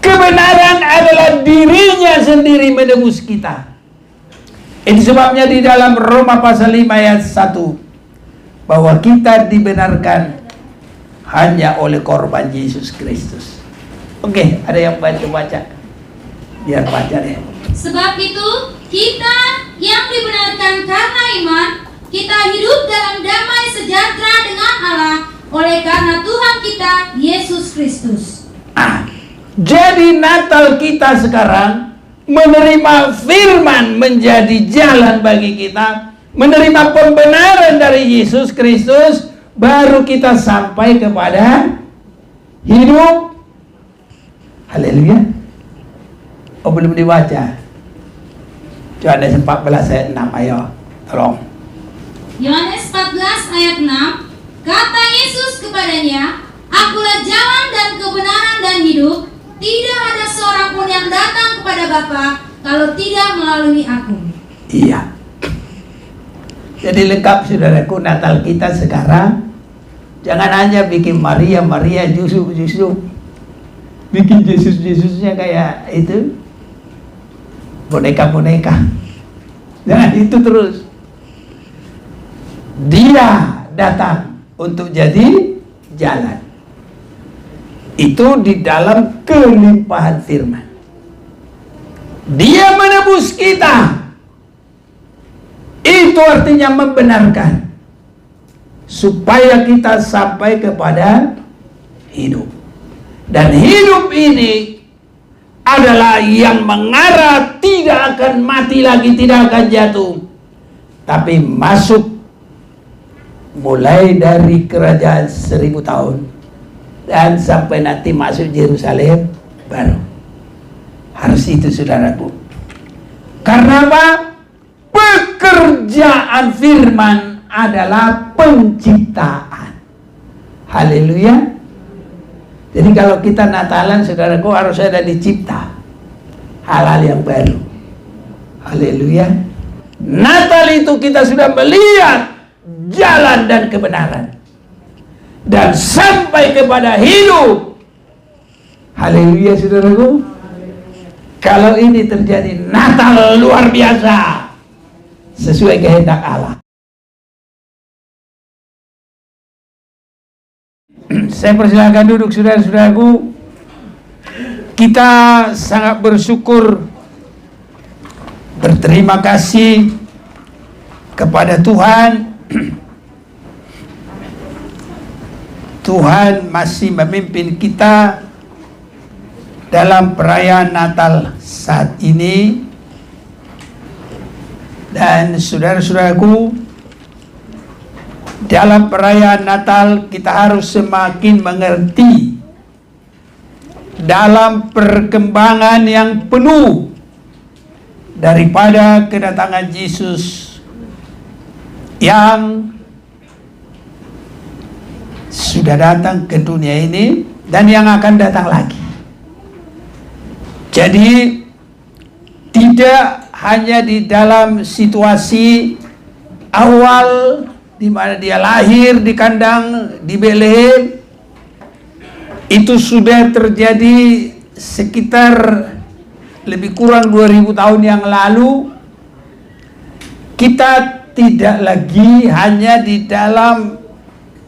Kebenaran adalah dirinya sendiri menebus kita. Itu sebabnya di dalam Roma pasal 5 ayat 1 bahwa kita dibenarkan hanya oleh korban Yesus Kristus. Oke, ada yang baca? Biar baca deh. Sebab itu kita yang dibenarkan karena iman, kita hidup dalam damai sejahtera dengan Allah oleh karena Tuhan kita Yesus Kristus. Jadi Natal kita sekarang menerima firman menjadi jalan bagi kita, menerima pembenaran dari Yesus Kristus, baru kita sampai kepada hidup. Haleluya. Oh, belum dibaca. Yohanes 14 ayat 6, ayo, tolong. Yohanes 14 ayat 6, kata Yesus kepadanya, Akulah jalan dan kebenaran dan hidup. Tidak ada seorang pun yang datang kepada Bapa kalau tidak melalui aku. Iya. Jadi lengkap saudaraku Natal kita sekarang. Jangan hanya bikin Maria justru bikin Yesusnya kayak itu boneka. Jangan itu terus. Dia datang untuk jadi jalan. Itu di dalam kelimpahan firman. Dia menebus kita. Itu artinya membenarkan. Supaya kita sampai kepada hidup. Dan hidup ini adalah yang mengarah tidak akan mati lagi, tidak akan jatuh. Tapi masuk mulai dari kerajaan 1000 tahun. Dan sampai nanti masuk Yerusalem baru. Harus itu saudaraku. Karena apa? Pekerjaan firman adalah penciptaan. Haleluya. Jadi kalau kita Natalan saudaraku harus ada dicipta hal-hal yang baru. Haleluya. Natal itu kita sudah melihat jalan dan kebenaran. Dan sampai kepada hidup. Haleluya saudaraku. Kalau ini terjadi Natal luar biasa sesuai kehendak Allah. Saya persilakan duduk saudara-saudaraku. Kita sangat bersyukur, berterima kasih kepada Tuhan. Tuhan masih memimpin kita dalam perayaan Natal saat ini. Dan saudara-saudaraku, dalam perayaan Natal kita harus semakin mengerti dalam perkembangan yang penuh daripada kedatangan Yesus yang sudah datang ke dunia ini dan yang akan datang lagi. Jadi tidak hanya di dalam situasi awal di mana dia lahir di kandang di Betlehem, itu sudah terjadi sekitar lebih kurang 2000 tahun yang lalu. Kita tidak lagi hanya di dalam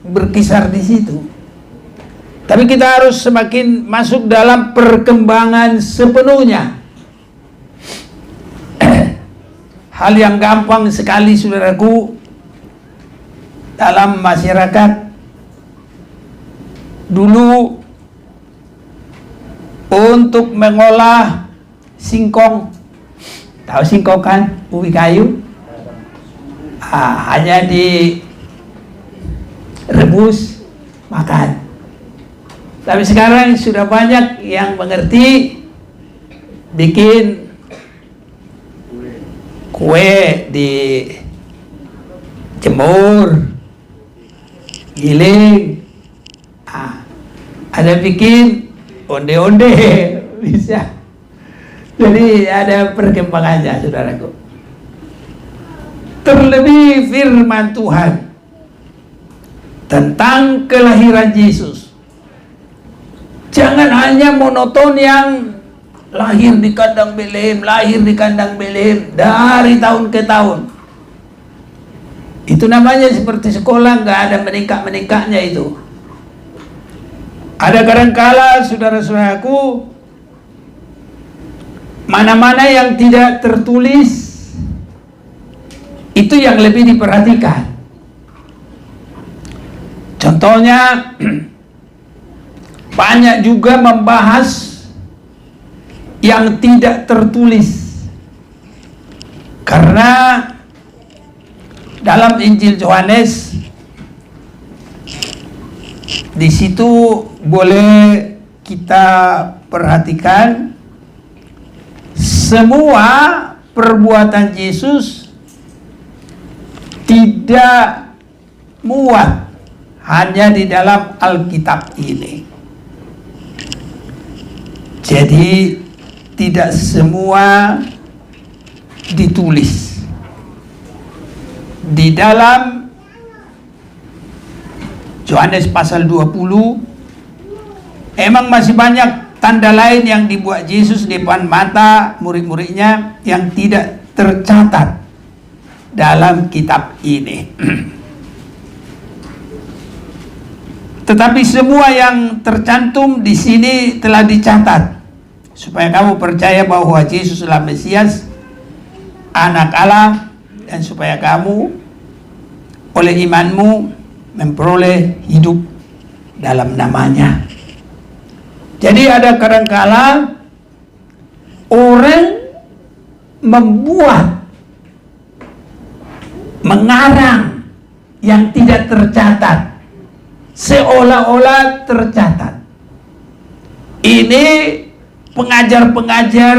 berkisar di situ, tapi kita harus semakin masuk dalam perkembangan sepenuhnya. Hal yang gampang sekali saudaraku dalam masyarakat dulu untuk mengolah singkong. Tahu singkong kan? Ubi kayu. Hanya direbus makan. Tapi sekarang sudah banyak yang mengerti bikin kue di jemur, giling, ada bikin onde-onde bisa. Jadi ada perkembangannya saudaraku. Terlebih firman Tuhan tentang kelahiran Yesus Jangan hanya monoton yang lahir di kandang Betlehem dari tahun ke tahun. Itu namanya seperti sekolah, nggak ada meningkat-meningkatnya itu. Ada kadangkala saudara-saudaraku, mana-mana yang tidak tertulis itu yang lebih diperhatikan. Contohnya banyak juga membahas yang tidak tertulis, karena dalam Injil Yohanes di situ boleh kita perhatikan semua perbuatan Yesus tidak muat hanya di dalam Alkitab ini. Jadi tidak semua ditulis. Di dalam Yohanes pasal 20 emang masih banyak tanda lain yang dibuat Yesus di depan mata murid-muridnya yang tidak tercatat dalam kitab ini. Tetapi semua yang tercantum di sini telah dicatat supaya kamu percaya bahwa Yesus adalah Mesias, Anak Allah, dan supaya kamu oleh imanmu memperoleh hidup dalam namanya. Jadi ada kadangkala orang membuat, mengarang yang tidak tercatat seolah-olah tercatat. Ini pengajar-pengajar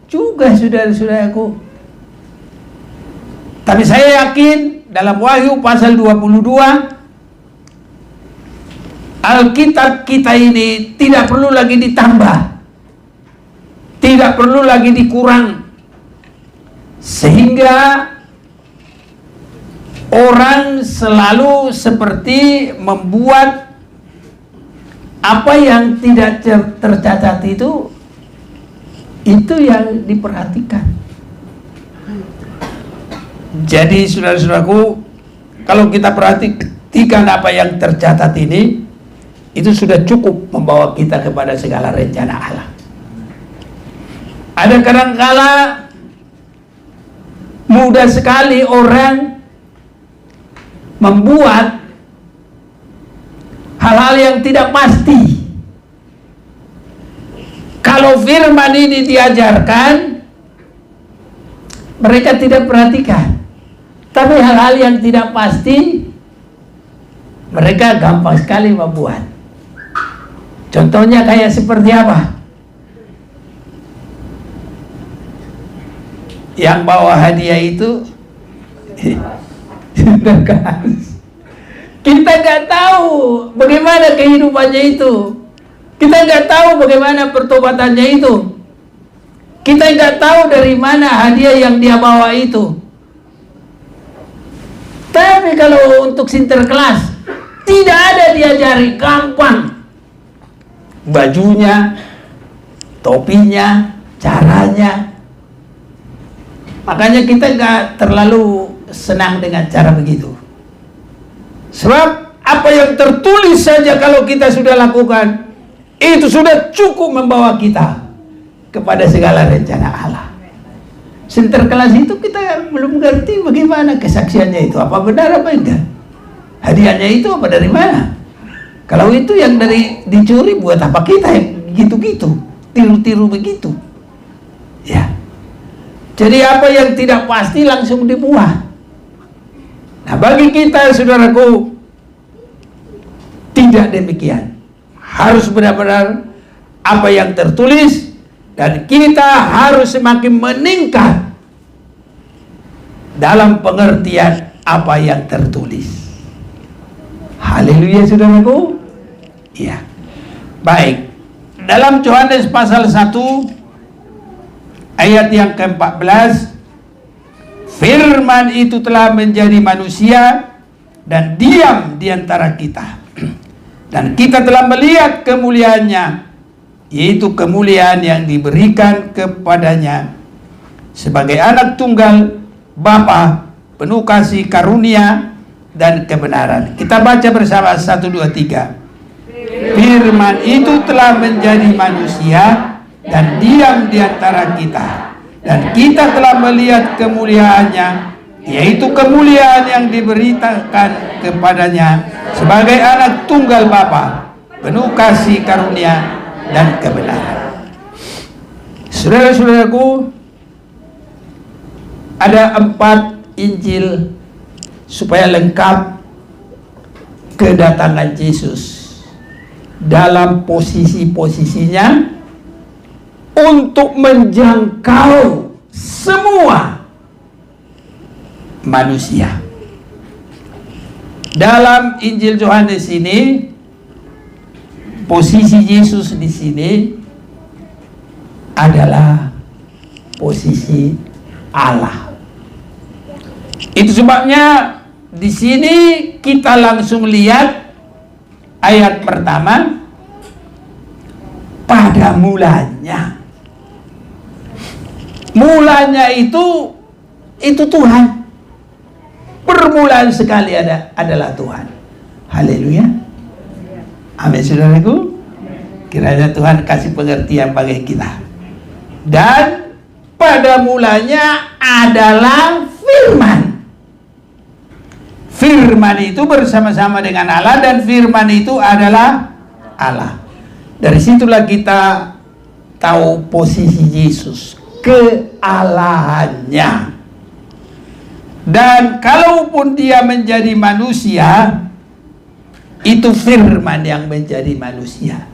juga, saudara-saudaraku. Tapi saya yakin dalam Wahyu pasal 22 Alkitab kita ini tidak perlu lagi ditambah, tidak perlu lagi dikurang, sehingga orang selalu seperti membuat apa yang tidak tercatat itu yang diperhatikan. Jadi saudara-saudaraku, kalau kita perhatikan apa yang tercatat ini, itu sudah cukup membawa kita kepada segala rencana Allah. Ada kadangkala mudah sekali orang membuat hal-hal yang tidak pasti. Kalau firman ini diajarkan, mereka tidak perhatikan. Tapi hal-hal yang tidak pasti, mereka gampang sekali membuat. Contohnya kayak seperti apa? Yang bawa hadiah itu kita nggak tahu bagaimana kehidupannya itu. Kita nggak tahu bagaimana pertobatannya itu. Kita nggak tahu dari mana hadiah yang dia bawa itu. Tapi kalau untuk sinterklas tidak ada diajari, gampang. Bajunya, topinya, caranya. Makanya kita nggak terlalu senang dengan cara begitu. Sebab apa yang tertulis saja kalau kita sudah lakukan, itu sudah cukup membawa kita kepada segala rencana Allah. Sinterklas itu kita belum ngerti bagaimana kesaksiannya itu, apa benar apa enggak. Hadiahnya itu apa dari mana? Kalau itu yang dari dicuri, buat apa kita yang gitu-gitu, tiru-tiru begitu? Ya. Jadi apa yang tidak pasti langsung dibuat. Nah, bagi kita saudaraku, tidak demikian. Harus benar-benar apa yang tertulis, dan kita harus semakin meningkat dalam pengertian apa yang tertulis. Haleluya saudaraku. Ya. Baik. Dalam Yohanes pasal 1 ayat yang ke-14, firman itu telah menjadi manusia dan diam di antara kita. Dan kita telah melihat kemuliaannya, yaitu kemuliaan yang diberikan kepadanya sebagai anak tunggal Bapa, penuh kasih karunia dan kebenaran. Kita baca bersama 1, 2, 3. Firman itu telah menjadi manusia dan diam di antara kita, dan kita telah melihat kemuliaannya, yaitu kemuliaan yang diberikan kepadanya sebagai anak tunggal Bapa, penuh kasih karunia dan kebenaran. Saudara-saudaraku, ada 4 Injil supaya lengkap kedatangan Yesus dalam posisi-posisinya untuk menjangkau semua manusia. Dalam Injil Yohanes ini, posisi Yesus di sini adalah posisi Allah. Itu sebabnya di sini kita langsung lihat ayat pertama, pada mulanya. Mulanya itu Tuhan. Permulaan sekali adalah Tuhan. Haleluya. Amin, saudaraku. Kiranya Tuhan kasih pengertian bagi kita. Dan pada mulanya adalah firman. Firman itu bersama-sama dengan Allah, dan firman itu adalah Allah. Dari situlah kita tahu posisi Yesus, kealahannya. Dan kalaupun dia menjadi manusia, itu firman yang menjadi manusia.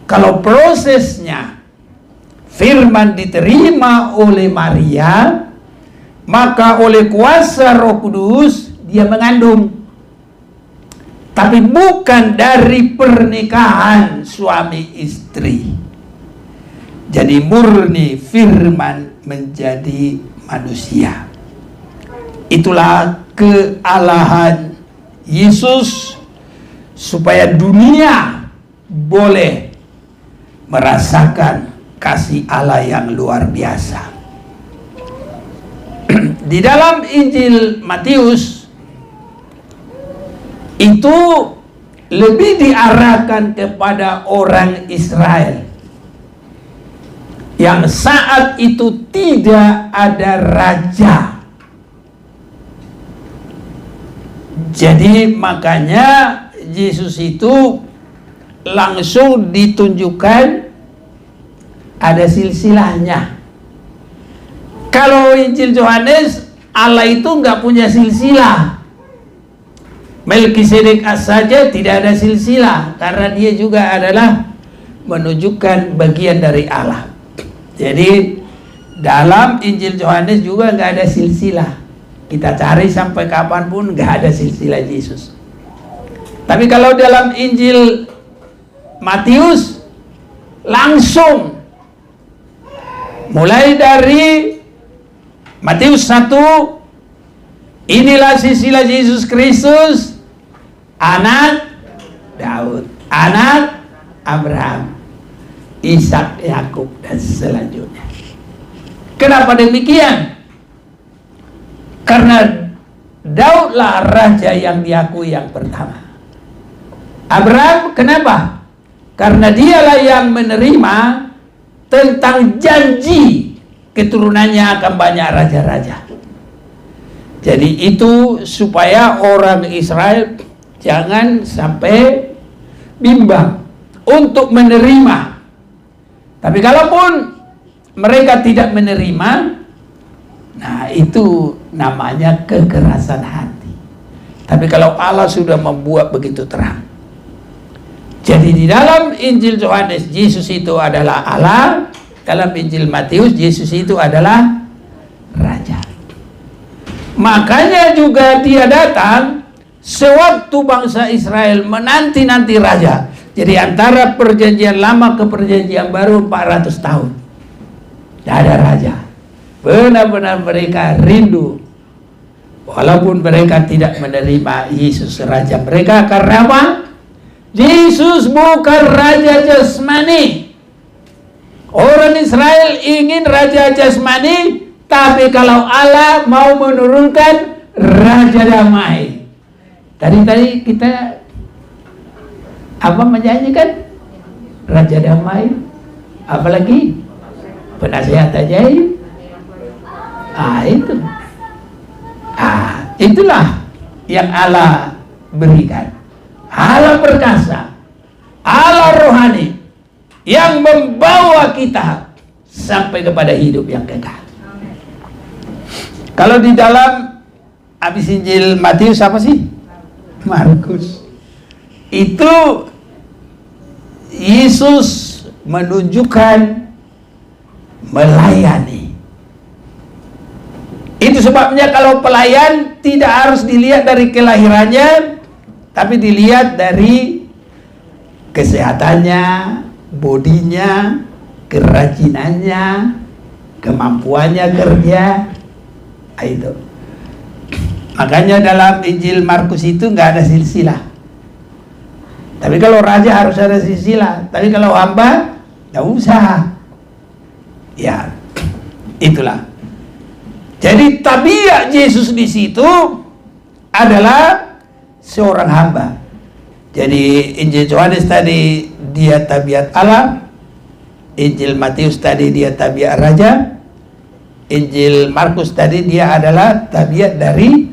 Kalau prosesnya firman diterima oleh Maria, maka oleh kuasa Roh Kudus dia mengandung. Tapi bukan dari pernikahan suami istri. Jadi murni firman menjadi manusia. Itulah kealahan Yesus, supaya dunia boleh merasakan kasih Allah yang luar biasa. Di dalam Injil Matius itu lebih diarahkan kepada orang Israel yang saat itu tidak ada raja. Jadi makanya Yesus itu langsung ditunjukkan ada silsilahnya. Kalau Injil Yohanes, Allah itu nggak punya silsilah. Melkisedek saja tidak ada silsilah, karena dia juga adalah menunjukkan bagian dari Allah. Jadi dalam Injil Yohanes juga nggak ada silsilah. Kita cari sampai kapanpun nggak ada silsilah Yesus. Tapi kalau dalam Injil Matius langsung mulai dari Matius 1, inilah silsilah Yesus Kristus, anak Daud, anak Abraham, Ishak, Yakub, dan selanjutnya. Kenapa demikian? Karena Daudlah raja yang diakui yang pertama. Abraham kenapa? Karena dialah yang menerima tentang janji keturunannya akan banyak raja-raja. Jadi itu supaya orang Israel jangan sampai bimbang untuk menerima. Tapi kalaupun mereka tidak menerima, nah itu namanya kekerasan hati. Tapi kalau Allah sudah membuat begitu terang. Jadi di dalam Injil Yohanes, Yesus itu adalah Allah. Dalam Injil Matius, Yesus itu adalah Raja. Makanya juga dia datang sewaktu bangsa Israel menanti-nanti Raja. Jadi antara perjanjian lama ke perjanjian baru 400 tahun. Tidak ada Raja. Benar-benar mereka rindu. Walaupun mereka tidak menerima Yesus Raja mereka. Karena apa? Yesus bukan raja jasmani. Orang Israel ingin raja jasmani, tapi kalau Allah mau menurunkan raja damai. Tadi kita apa menyanyikan raja damai, apalagi penasihat ajaib. Itulah yang Allah berikan. Allah perkasa, Allah rohani yang membawa kita sampai kepada hidup yang kekal. Kalau di dalam habis Injil Matius apa sih? Markus. Itu Yesus menunjukkan melayani. Itu sebabnya kalau pelayan tidak harus dilihat dari kelahirannya, tapi dilihat dari kesehatannya, bodinya, kerajinannya, kemampuannya kerja. Itu. Makanya dalam Injil Markus itu nggak ada silsilah. Tapi kalau raja harus ada silsilah. Tapi kalau hamba, nggak usah. Ya, itulah. Jadi tabiat Yesus di situ adalah seorang hamba. Jadi Injil Yohanes tadi dia tabiat Allah, Injil Matius tadi dia tabiat raja, Injil Markus tadi dia adalah tabiat dari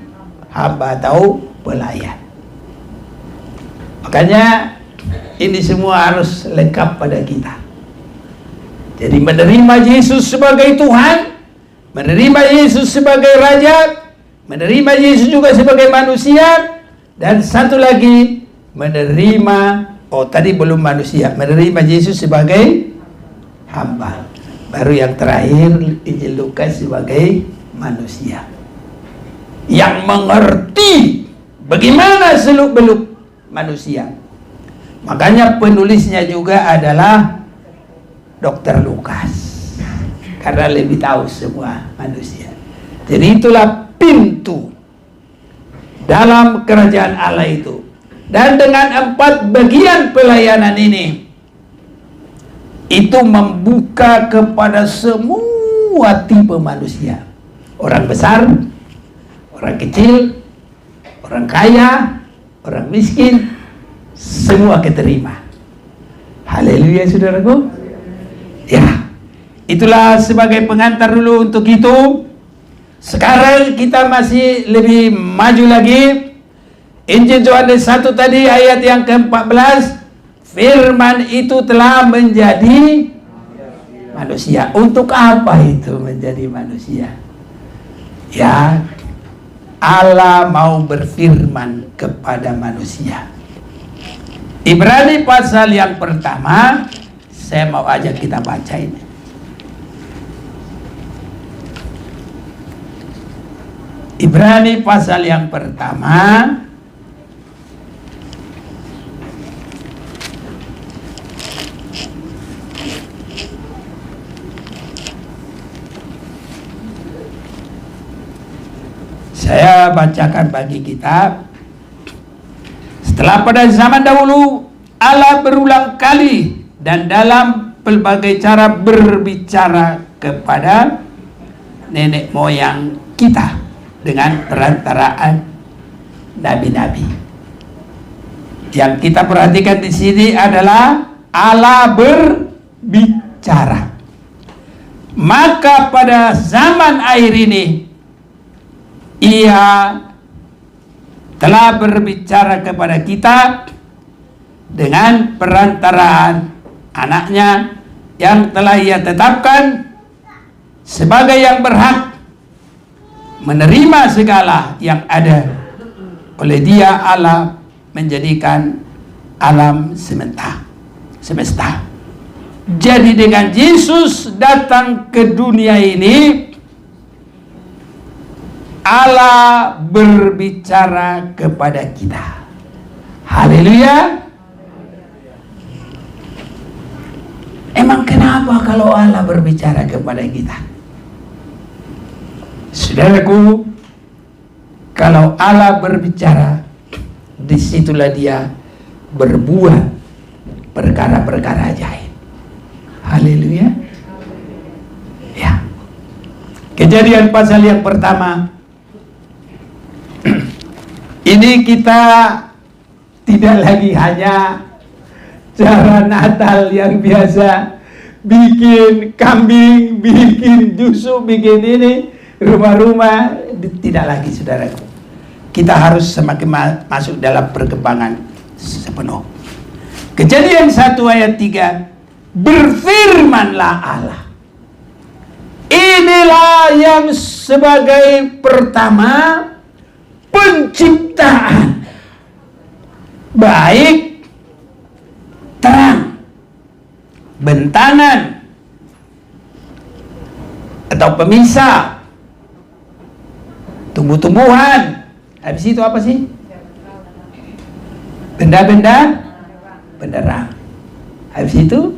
hamba atau pelayan. Makanya ini semua harus lengkap pada kita. Jadi menerima Yesus sebagai Tuhan, menerima Yesus sebagai Raja, menerima Yesus juga sebagai manusia, dan satu lagi menerima, tadi belum manusia, menerima Yesus sebagai hamba. Baru yang terakhir Injil Lukas sebagai manusia yang mengerti bagaimana seluk-beluk manusia. Makanya penulisnya juga adalah Dr. Lukas, karena lebih tahu semua manusia. Jadi itulah pintu dalam kerajaan Allah itu. Dan dengan 4 bagian pelayanan ini, itu membuka kepada semua tipe manusia. Orang besar, orang kecil, orang kaya, orang miskin, semua keterima. Haleluya, saudaraku. Ya, itulah sebagai pengantar dulu untuk itu. Sekarang kita masih lebih maju lagi. Injil Yohanes 1 tadi ayat yang ke-14, firman itu telah menjadi manusia. Untuk apa itu menjadi manusia? Ya, Allah mau berfirman kepada manusia. Ibrani pasal yang pertama, saya mau ajak kita baca ini. Ibrani pasal yang pertama, saya bacakan bagi kita. Setelah pada zaman dahulu Allah berulang kali dan dalam pelbagai cara berbicara kepada nenek moyang kita dengan perantaraan nabi-nabi. Yang kita perhatikan di sini adalah Allah berbicara. Maka pada zaman akhir ini Ia telah berbicara kepada kita dengan perantaraan anaknya yang telah Ia tetapkan sebagai yang berhak menerima segala yang ada. Oleh Dia Allah menjadikan alam semesta. Jadi dengan Yesus datang ke dunia ini, Allah berbicara kepada kita. Haleluya. Emang kenapa kalau Allah berbicara kepada kita? Saudaraku, kalau Allah berbicara, disitulah Dia berbuat perkara-perkara ajaib. Haleluya. Ya. Kejadian pasal yang pertama. Ini kita tidak lagi hanya cara Natal yang biasa, bikin kambing, bikin jusuk, bikin ini, rumah-rumah. Tidak lagi, saudaraku. Kita harus semakin masuk dalam perkembangan sepenuh. Kejadian 1 ayat 3, berfirmanlah Allah. Inilah yang sebagai pertama penciptaan, baik terang, bentangan, atau pemisah, tumbuh-tumbuhan. Habis itu apa sih? Benda-benda penerang. Habis itu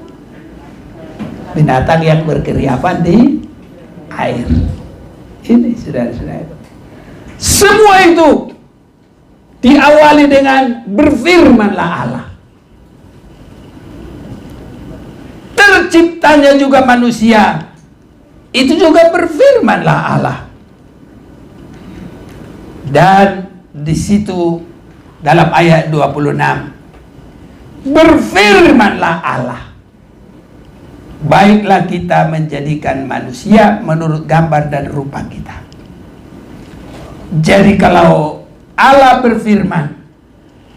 binatang yang berkeriapan di air. Ini saudara-saudara. Semua itu diawali dengan berfirmanlah Allah. Terciptanya juga manusia, itu juga berfirmanlah Allah. Dan di situ dalam ayat 26, berfirmanlah Allah, baiklah kita menjadikan manusia menurut gambar dan rupa kita. Jadi kalau Allah berfirman,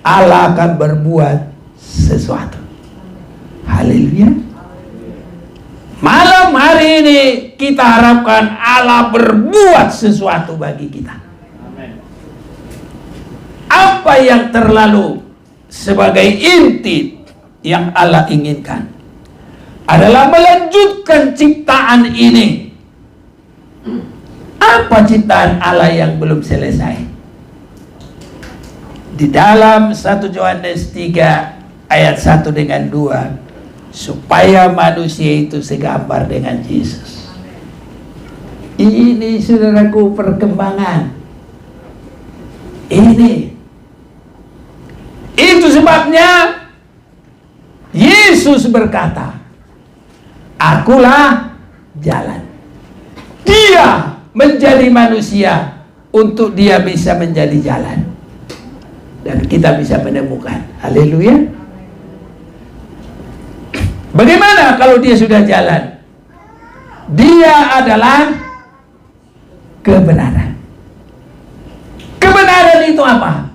Allah akan berbuat sesuatu. Haleluya. Malam hari ini kita harapkan Allah berbuat sesuatu bagi kita. Apa yang terlalu sebagai inti yang Allah inginkan adalah melanjutkan ciptaan ini. Apa ciptaan Allah yang belum selesai? Di dalam 1 Yohanes 3 ayat 1 dengan 2, supaya manusia itu segambar dengan Yesus. Ini saudaraku perkembangan. Ini. Itu sebabnya Yesus berkata, akulah jalan. Dia menjadi manusia untuk dia bisa menjadi jalan. Dan kita bisa menemukan. Haleluya. Bagaimana kalau dia sudah jalan? Dia adalah kebenaran. Kebenaran itu apa?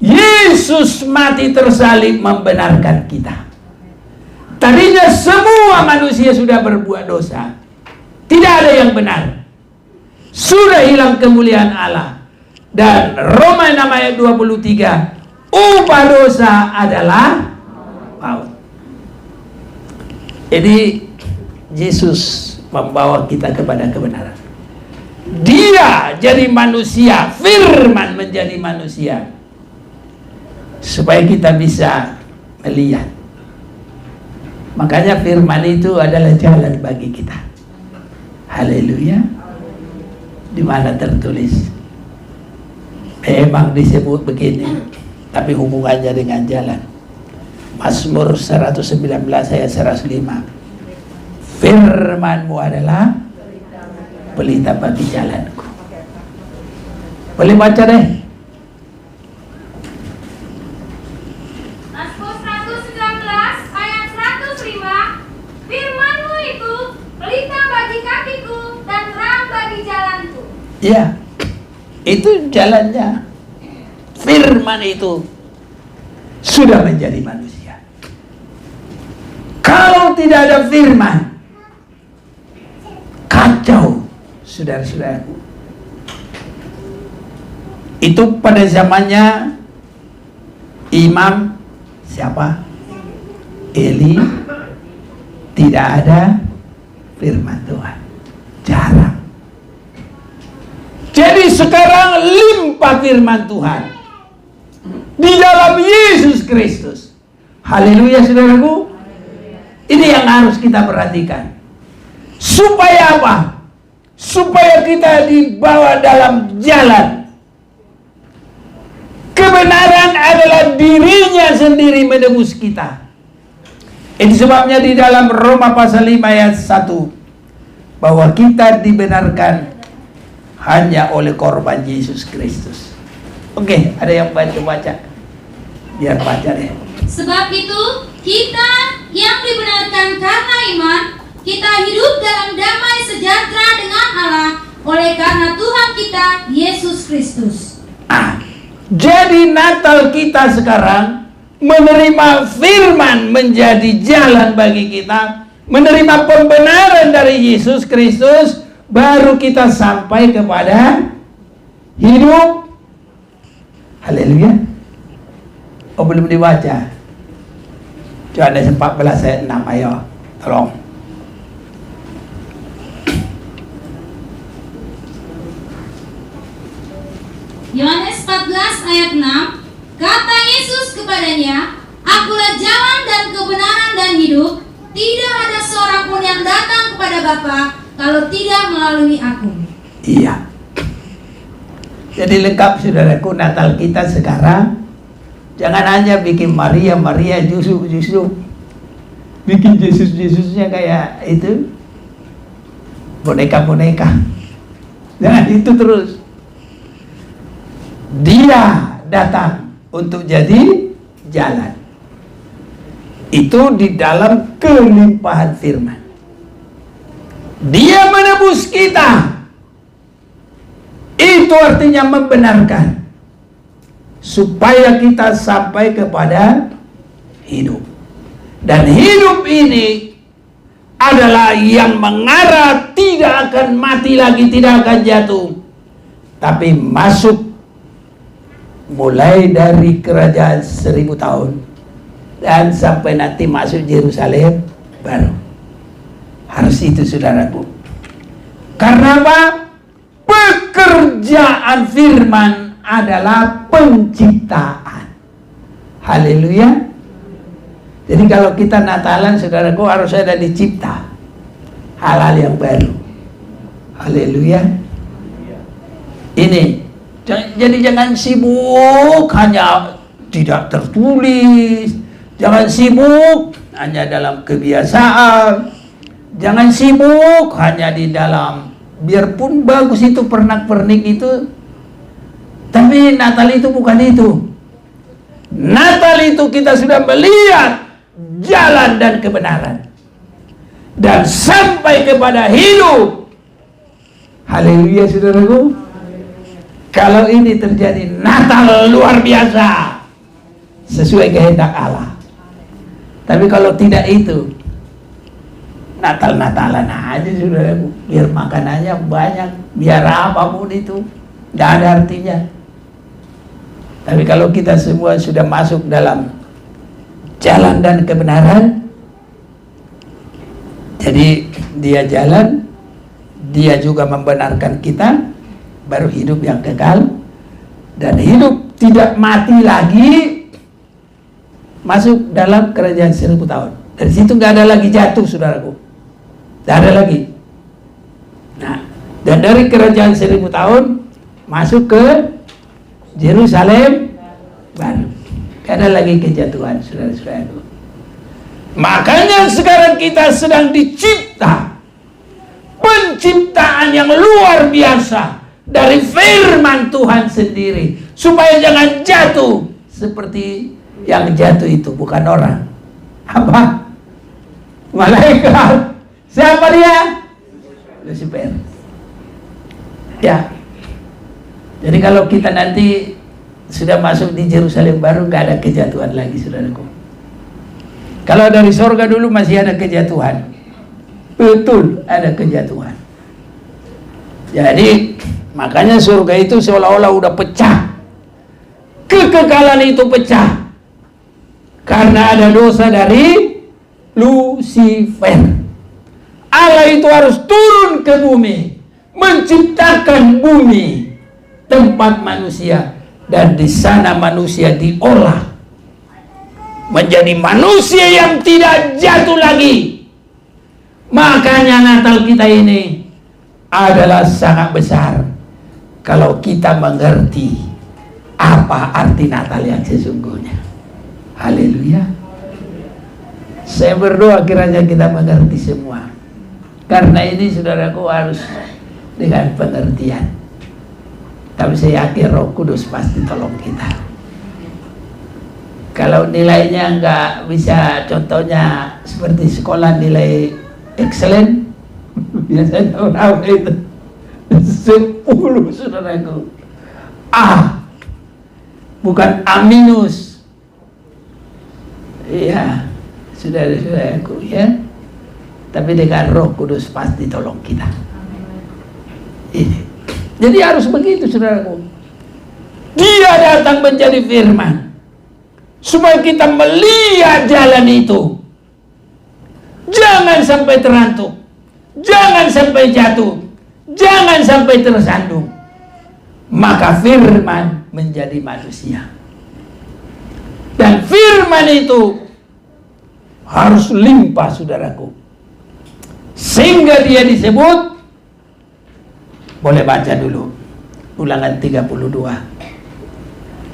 Yesus mati tersalib membenarkan kita. Tadinya semua manusia sudah berbuat dosa. Tidak ada yang benar. Sudah hilang kemuliaan Allah. Dan Roma 6 ayat 23, upah dosa adalah maut. Jadi Yesus membawa kita kepada kebenaran. Dia jadi manusia, firman menjadi manusia, supaya kita bisa melihat. Makanya firman itu adalah jalan bagi kita. Haleluya. Di mana tertulis, memang disebut begini, tapi hubungannya dengan jalan. Mazmur 119 ayat 105, firman-Mu adalah pelita bagi jalanku. Boleh baca deh. Mazmur 119 ayat 105, firman-Mu itu pelita bagi kakiku dan terang bagi jalanku. Ya, itu jalannya. Firman itu sudah menjadi manusia. Kalau tidak ada firman, kacau, saudara-saudaraku. Itu pada zamannya Imam siapa? Eli, tidak ada firman Tuhan. Jarang. Jadi sekarang limpah firman Tuhan di dalam Yesus Kristus. Haleluya, saudaraku. Ini yang harus kita perhatikan. Supaya apa? Supaya kita dibawa dalam jalan Kebenaran adalah dirinya sendiri menebus kita. Itu sebabnya di dalam Roma pasal 5 ayat 1 bahwa kita dibenarkan hanya oleh korban Yesus Kristus. Oke, ada yang bantu baca? Biar baca deh. Sebab itu kita yang dibenarkan karena iman, kita hidup dalam damai sejahtera dengan Allah oleh karena Tuhan kita Yesus Kristus. Jadi Natal kita sekarang menerima firman menjadi jalan bagi kita, menerima pembenaran dari Yesus Kristus, baru kita sampai kepada hidup. Haleluya. Oh, belum dibaca. Yohanes 14 ayat 6, ayo, tolong. Yohanes 14 ayat 6, kata Yesus kepadanya, akulah jalan dan kebenaran dan hidup, tidak ada seorang pun yang datang kepada Bapa kalau tidak melalui aku. Iya. Jadi lengkap saudaraku, Natal kita sekarang jangan hanya bikin Maria justru bikin Yesusnya kayak itu boneka. Jangan itu terus. Dia datang untuk jadi jalan. Itu di dalam kelimpahan firman. Dia menebus kita. Itu artinya membenarkan. Supaya kita sampai kepada hidup. Dan hidup ini adalah yang mengarah tidak akan mati lagi, tidak akan jatuh. Tapi masuk mulai dari kerajaan 1000 tahun dan sampai nanti masuk Yerusalem baru. Harus itu saudaraku. Karena apa? Pekerjaan firman adalah penciptaan. Haleluya. Jadi kalau kita Natalan saudaraku harus ada dicipta hal-hal yang baru. Haleluya. Ini jadi jangan sibuk hanya tidak tertulis, jangan sibuk hanya dalam kebiasaan, jangan sibuk hanya di dalam, biarpun bagus itu pernak-pernik itu, tapi Natal itu bukan itu. Natal itu kita sudah melihat jalan dan kebenaran dan sampai kepada hidup. Haleluya saudaraku. Kalau ini terjadi Natal luar biasa sesuai kehendak Allah. Tapi kalau tidak itu Natal-Natalan aja saudaraku, biar makanannya banyak, biar apapun itu tidak ada artinya. Tapi kalau kita semua sudah masuk dalam jalan dan kebenaran, jadi dia jalan, dia juga membenarkan kita, baru hidup yang kekal dan hidup tidak mati lagi, masuk dalam kerajaan 1000 tahun. Dari situ nggak ada lagi jatuh saudaraku, nggak ada lagi. Nah, dan dari kerajaan 1000 tahun masuk ke Yerusalem baru, nggak ada lagi kejatuhan saudara-saudaraku. Makanya sekarang kita sedang dicipta penciptaan yang luar biasa dari firman Tuhan sendiri, supaya jangan jatuh seperti yang jatuh itu bukan orang. Apa? Malaikat. Siapa dia? Lucifer. Ya. Jadi kalau kita nanti sudah masuk di Yerusalem baru, nggak ada kejatuhan lagi saudaraku. Kalau dari sorga dulu masih ada kejatuhan, betul ada kejatuhan. Jadi makanya surga itu seolah-olah udah pecah. Kekekalan itu pecah karena ada dosa dari Lucifer. Allah itu harus turun ke bumi, menciptakan bumi, tempat manusia, dan di sana manusia diolah menjadi manusia yang tidak jatuh lagi. Makanya Natal kita ini adalah sangat besar kalau kita mengerti apa arti Natal yang sesungguhnya. Haleluya. Saya berdoa kiranya kita mengerti semua. Karena ini saudaraku harus dengan pengertian. Tapi saya yakin Roh Kudus pasti tolong kita. Kalau nilainya nggak bisa, contohnya seperti sekolah nilai excellent, biasanya orang itu 10 saudaraku. A, bukan A minus. Iya, saudara-saudaraku ya. Tapi dengan Roh Kudus pasti tolong kita. Ini. Jadi harus begitu saudaraku. Dia datang menjadi firman supaya kita melihat jalan itu. Jangan sampai terantuk, jangan sampai jatuh, jangan sampai tersandung. Maka firman menjadi manusia. Dan firman itu harus limpah saudaraku. Sehingga dia disebut, boleh baca dulu Ulangan 32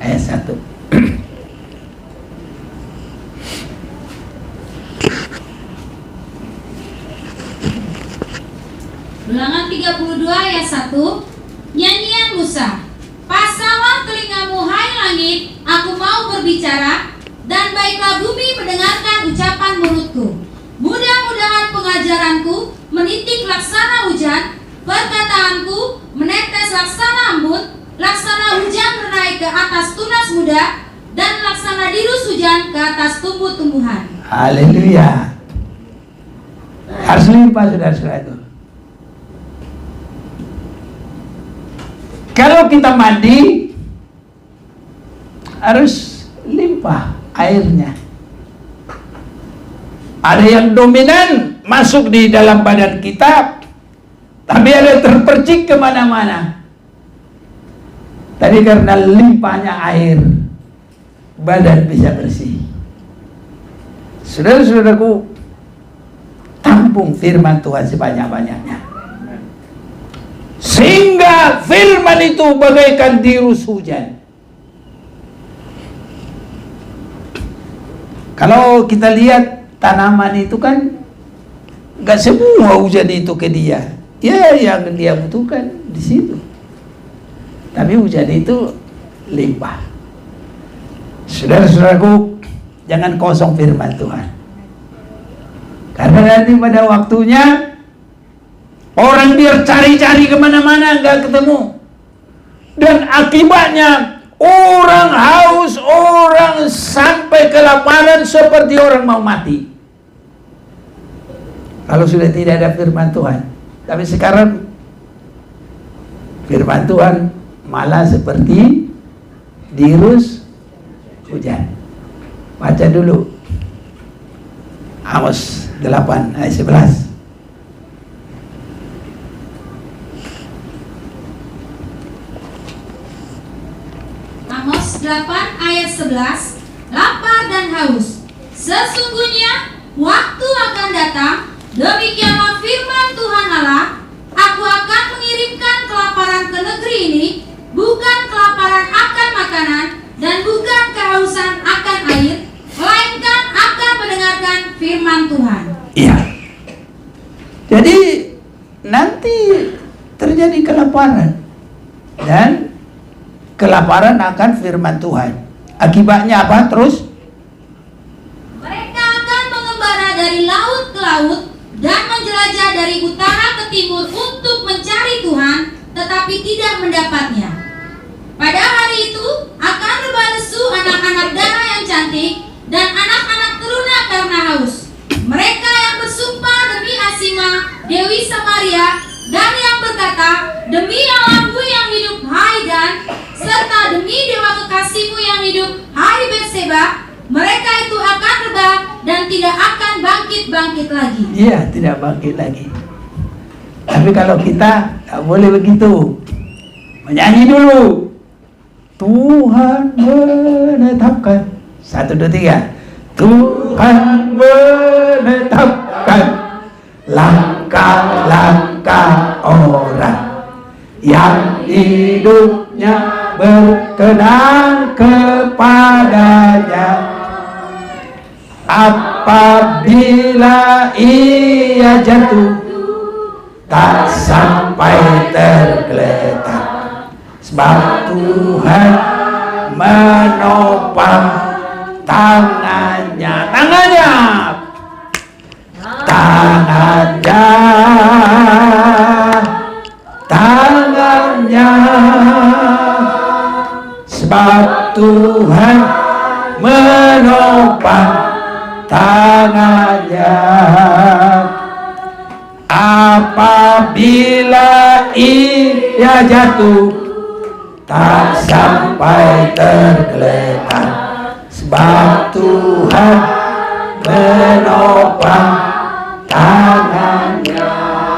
ayat 1. Ulangan 32 ayat 1. Nyanyian Musa. Pasanglah telingamu hai langit, aku mau berbicara, dan baiklah bumi mendengarkan ucapan mulutku. Mudah-mudahan pengajaranku menitik laksana hujan, perkataanku menetes laksana embun, laksana hujan menaik ke atas tunas muda, dan laksana dirus hujan ke atas tumbuh-tumbuhan. Haleluya. Harus limpah saudara-saudara itu. Kalau kita mandi harus limpah airnya. Ada yang dominan masuk di dalam badan kita, tapi ada terpercik kemana-mana. Tadi karena limpahnya air, badan bisa bersih. Saudara-saudaraku, tampung firman Tuhan sebanyak-banyaknya. Sehingga firman itu bagaikan dirus hujan. Kalau kita lihat tanaman itu kan gak semua hujan itu ke dia. Ya yang dia butuhkan di situ. Tapi hujan itu limpah. Saudara-saudaraku, jangan kosong firman Tuhan. Karena nanti pada waktunya orang biar cari-cari kemana-mana nggak ketemu. Dan akibatnya orang haus, orang sampai kelaparan seperti orang mau mati. Kalau sudah tidak ada firman Tuhan. Tapi sekarang firman Tuhan malah seperti dirus hujan. Baca dulu Amos 8 ayat 11. Amos 8 ayat 11. Lapar dan haus, sesungguhnya waktu akan datang, demikianlah firman Tuhan Allah, aku akan mengirimkan kelaparan ke negeri ini, bukan kelaparan akan makanan, dan bukan kehausan akan air, melainkan akan mendengarkan firman Tuhan. Iya. Jadi nanti terjadi kelaparan, dan kelaparan akan firman Tuhan. Akibatnya apa terus? Mereka akan mengembara dari laut ke laut dan menjelajah dari utara ke timur untuk mencari Tuhan, tetapi tidak mendapatnya. Pada hari itu akan rebah lesu anak-anak dara yang cantik dan anak-anak teruna karena haus. Mereka yang bersumpah demi Asima, Dewi Samaria, dan yang berkata, demi Allahmu yang hidup, hai Dan, serta demi dewa kekasihmu yang hidup, hai Berseba, mereka itu akan rebah dan tidak akan bangkit-bangkit lagi. Iya, tidak bangkit lagi. Tapi kalau kita tak boleh begitu. Menyanyi dulu. Tuhan menetapkan. 1, 2, 3. Tuhan menetapkan langkah-langkah orang yang hidupnya berkenan kepadanya. Apabila ia jatuh, tak sampai tergeletak, sebab Tuhan menopang tangannya. Sebab Tuhan menopang tangannya. Apabila ia jatuh, tak sampai tergeletak, sebab Tuhan menopang tangannya.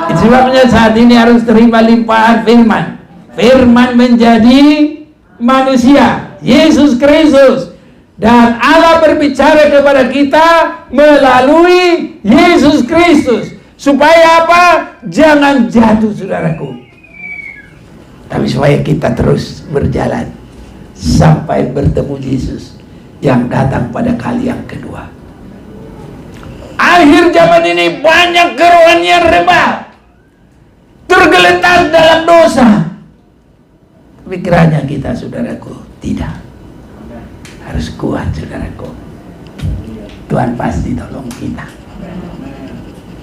Itu sebabnya saat ini harus terima limpahan firman. Firman menjadi manusia, Yesus Kristus. Dan Allah berbicara kepada kita melalui Yesus Kristus. Supaya apa? Jangan jatuh, saudaraku. Tapi supaya kita terus berjalan sampai bertemu Yesus yang datang pada kali yang kedua. Akhir zaman ini banyak kerohanian rebah, tergeletak dalam dosa. Tapi kiranya kita, saudaraku, tidak. Harus kuat, saudaraku. Tuhan pasti tolong kita.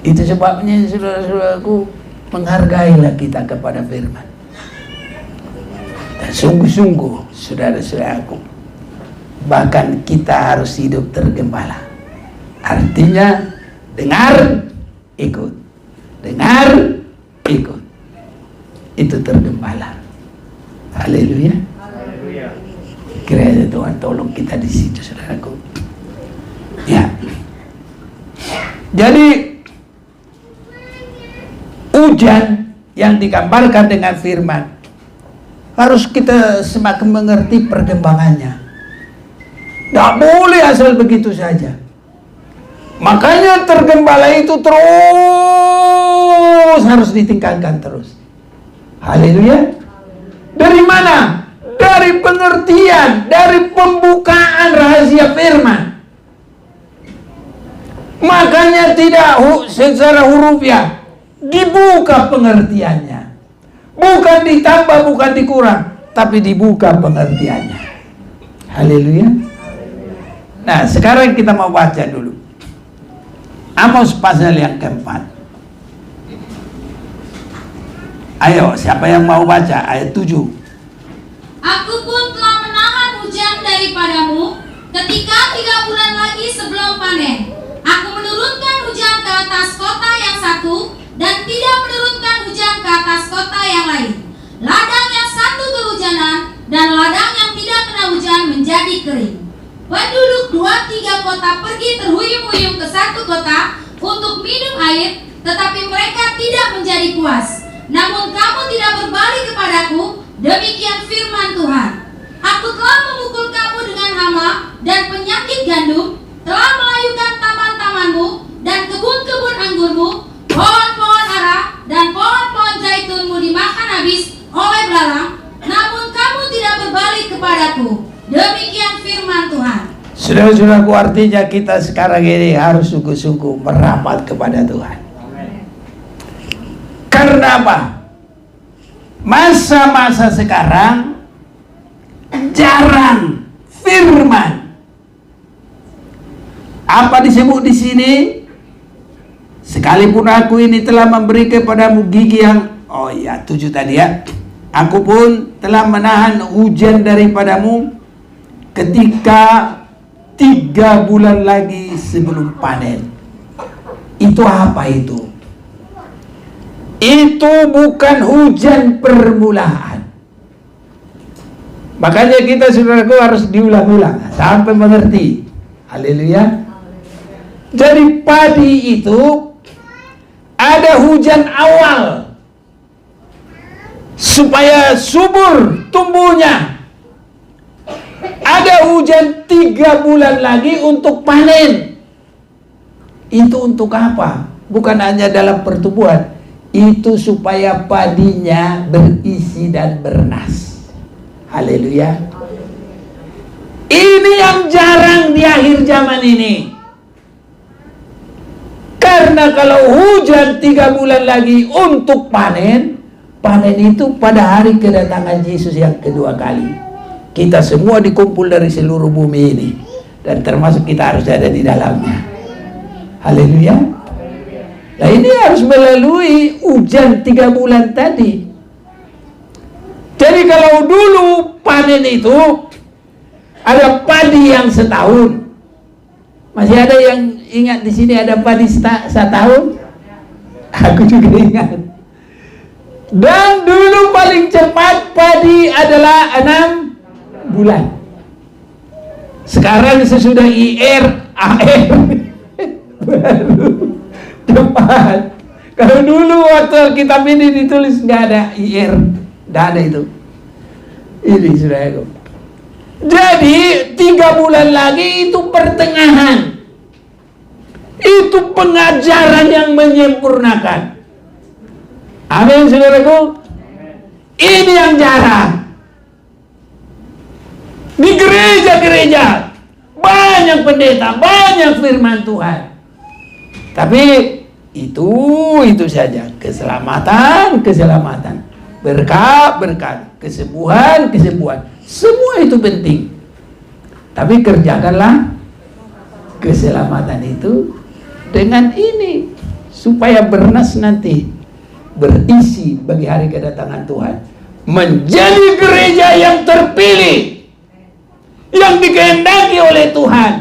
Itu sebabnya, saudara-saudaraku, menghargailah kita kepada firman. Dan sungguh-sungguh, saudara-saudaraku, bahkan kita harus hidup tergembala. Artinya, dengar, ikut. Dengar, ikut. Itu tergembala. Haleluya. Kiranya Tuhan tolong kita di situ, saudaraku. Ya. Jadi hujan yang digambarkan dengan firman harus kita semakin mengerti perkembangannya. Tidak boleh asal begitu saja. Makanya tergembala itu terus harus ditingkatkan terus. Haleluya. Dari mana? Dari pengertian, dari pembukaan rahasia firman. Makanya tidak secara hurufiah, dibuka pengertiannya. Bukan ditambah, bukan dikurang, tapi dibuka pengertiannya. Haleluya. Nah, sekarang kita mau baca dulu Amos pasal yang keempat. Ayo, siapa yang mau baca ayat 7? Aku pun telah menahan hujan daripadamu ketika 3 bulan lagi sebelum panen. Aku menurunkan hujan ke atas kota yang satu dan tidak menurunkan hujan ke atas kota yang lain. Ladang yang satu kehujanan dan ladang yang tidak kena hujan menjadi kering. Penduduk 2-3 kota pergi terhuyung-huyung ke satu kota untuk minum air, tetapi mereka tidak menjadi puas. Namun kamu tidak berbalik kepadaku, demikian firman Tuhan. Aku telah memukul kamu dengan hama dan penyakit gandum, telah melayukan taman-tamanmu dan kebun-kebun anggurmu, pohon-pohon ara dan pohon-pohon zaitunmu dimakan habis oleh belalang. Namun kamu tidak berbalik kepadaku, demikian firman Tuhan. Saudara-saudaraku, artinya kita sekarang ini harus sungguh-sungguh merapat kepada Tuhan. Karena apa? Masa-masa sekarang jarang firman. Apa disebut di sini? Sekalipun aku ini telah memberi kepadamu gigi yang 7 tadi ya. Aku pun telah menahan hujan daripadamu ketika 3 bulan lagi sebelum panen. Itu apa itu? Itu bukan hujan permulaan. Makanya kita, saudaraku, harus diulang-ulang sampai mengerti. Haleluya. Jadi padi itu ada hujan awal supaya subur tumbuhnya. Ada hujan 3 bulan lagi untuk panen. Itu untuk apa? Bukan hanya dalam pertumbuhan. Itu supaya padinya berisi dan bernas. Haleluya. Ini yang jarang di akhir zaman ini. Karena kalau hujan 3 bulan lagi untuk panen, panen itu pada hari kedatangan Yesus yang kedua kali. Kita semua dikumpul dari seluruh bumi ini, dan termasuk kita harus ada di dalamnya. Haleluya. Nah, ini harus melalui hujan 3 bulan tadi. Jadi kalau dulu panen itu ada padi yang setahun. Masih ada yang ingat di sini ada padi setahun? Aku juga ingat. Dan dulu paling cepat padi adalah 6 bulan. Sekarang sesudah IR, AR baru cepat. Kalau dulu waktu kitab ini ditulis nggak ada IR, nggak ada itu. Ini sudah itu. Jadi 3 bulan lagi itu pertengahan. Itu pengajaran yang menyempurnakan. Amin, saudaraku. Ini yang jarang. Di gereja-gereja banyak pendeta, banyak firman Tuhan. Tapi itu saja. Keselamatan, berkat, kesembuhan. Semua itu penting. Tapi kerjakanlah keselamatan itu dengan ini, supaya bernas nanti berisi bagi hari kedatangan Tuhan. Menjadi gereja yang terpilih, yang dikehendaki oleh Tuhan.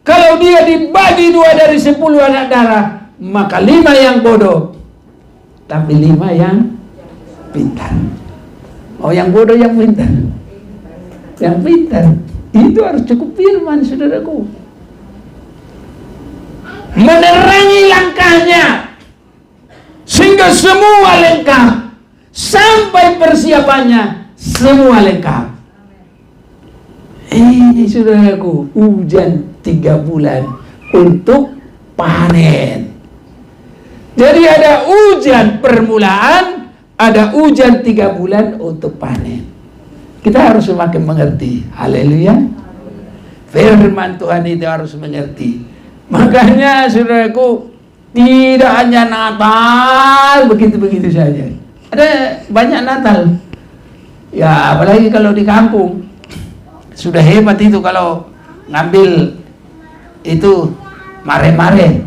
Kalau dia dibagi 2 dari 10 anak darah, maka 5 yang bodoh, tapi 5 yang pintar. Oh, yang bodoh yang pintar. Yang pintar itu harus cukup firman, saudaraku. Menerangi langkahnya sehingga semua lengkap, sampai persiapannya semua lengkap. Ini saudaraku, hujan 3 bulan untuk panen. Jadi ada hujan permulaan, ada hujan 3 bulan untuk panen. Kita harus semakin mengerti. Haleluya. Firman Tuhan itu harus mengerti. Makanya saudaraku, tidak hanya Natal begitu-begitu saja. Ada banyak Natal. Ya, apalagi kalau di kampung. Sudah hebat itu kalau ngambil itu mare-mare.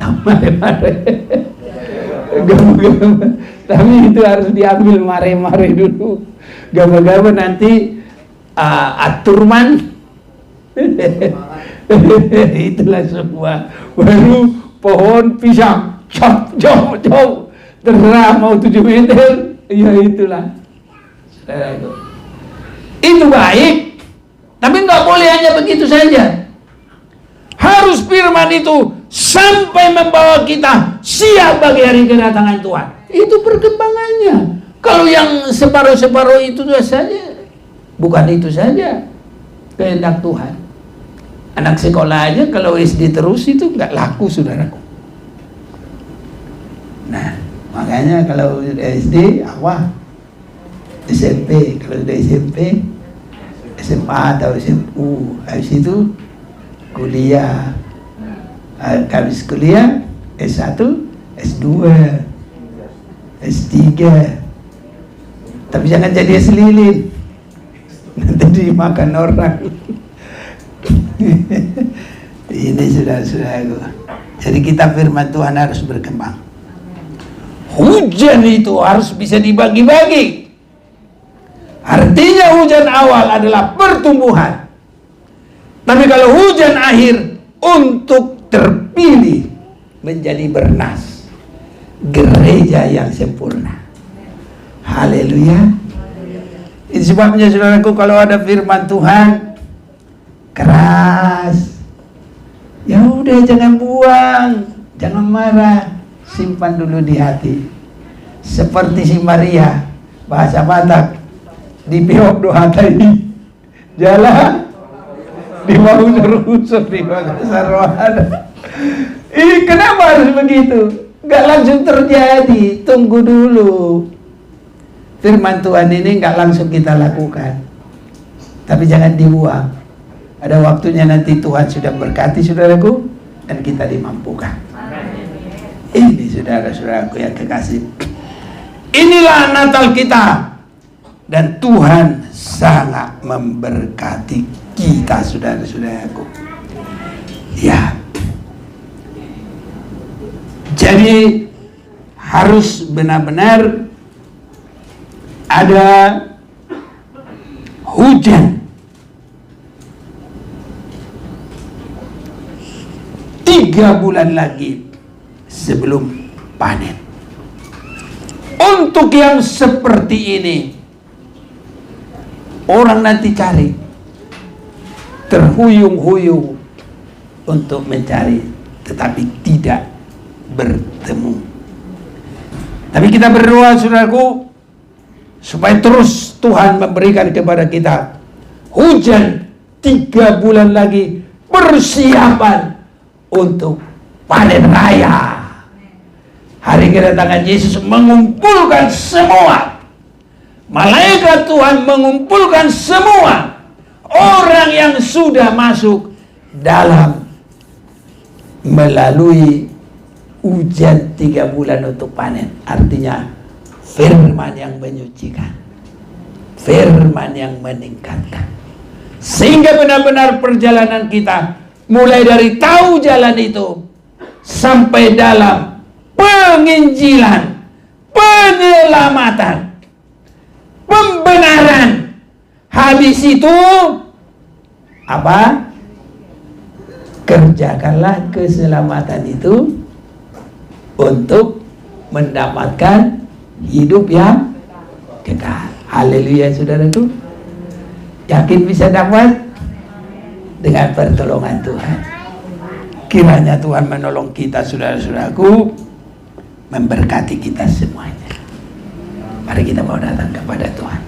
Tapi itu harus diambil mare-mare dulu. Gama-gama nanti aturman. Itulah semua. Baru pohon pisang, jauh, terserah mau 7 meter, ya itulah. Itu baik, tapi nggak boleh hanya begitu saja. Harus firman itu sampai membawa kita siap bagi hari kedatangan Tuhan. Itu perkembangannya. Kalau yang separuh-separuh itu saja, bukan itu saja kehendak Tuhan. Anak sekolah aja kalau SD terus itu nggak laku, saudaraku. Nah, makanya kalau SD awal, SMP, kalau sudah SMP, SMA atau SMU, habis itu kuliah, habis kuliah S1, S2, S3. Tapi jangan jadi es lilin, nanti dimakan orang. Ini saudara-saudaraku. Jadi kita firman Tuhan harus berkembang. Hujan itu harus bisa dibagi-bagi. Artinya hujan awal adalah pertumbuhan. Tapi kalau hujan akhir untuk terpilih menjadi bernas, gereja yang sempurna. Haleluya. Itu sebabnya saudaraku, kalau ada firman Tuhan keras, ya udah jangan buang, jangan marah, simpan dulu di hati. Seperti si Maria, bahasa Batak, di piok doa tadi, jalan di bawah rusuk di bawah sarwana. Kenapa harus begitu? Gak langsung terjadi, tunggu dulu. Firman Tuhan ini gak langsung kita lakukan. Tapi jangan dibuang. Ada waktunya nanti Tuhan sudah berkati saudaraku, dan kita dimampukan. Ini saudara-saudaraku yang kekasih, inilah Natal kita, dan Tuhan sangat memberkati kita saudara-saudaraku. Ya, jadi harus benar-benar ada hujan. 3 bulan lagi sebelum panen. Untuk yang seperti ini, orang nanti cari, terhuyung-huyung untuk mencari, tetapi tidak bertemu. Tapi kita berdoa saudaraku, supaya terus Tuhan memberikan kepada kita hujan 3 bulan lagi, persiapan untuk panen raya. Hari kedatangan Yesus mengumpulkan semua malaikat Tuhan, mengumpulkan semua orang yang sudah masuk dalam melalui hujan 3 bulan untuk panen. Artinya firman yang menyucikan, firman yang meningkatkan, sehingga benar-benar perjalanan kita mulai dari tahu jalan itu sampai dalam penginjilan, penyelamatan, pembenaran. Habis itu apa? Kerjakanlah keselamatan itu untuk mendapatkan hidup yang kekal. Haleluya saudaraku. Yakin bisa dapat? Dengan pertolongan Tuhan. Kiranya Tuhan menolong kita saudara-saudaraku, memberkati kita semuanya. Mari kita mau datang kepada Tuhan.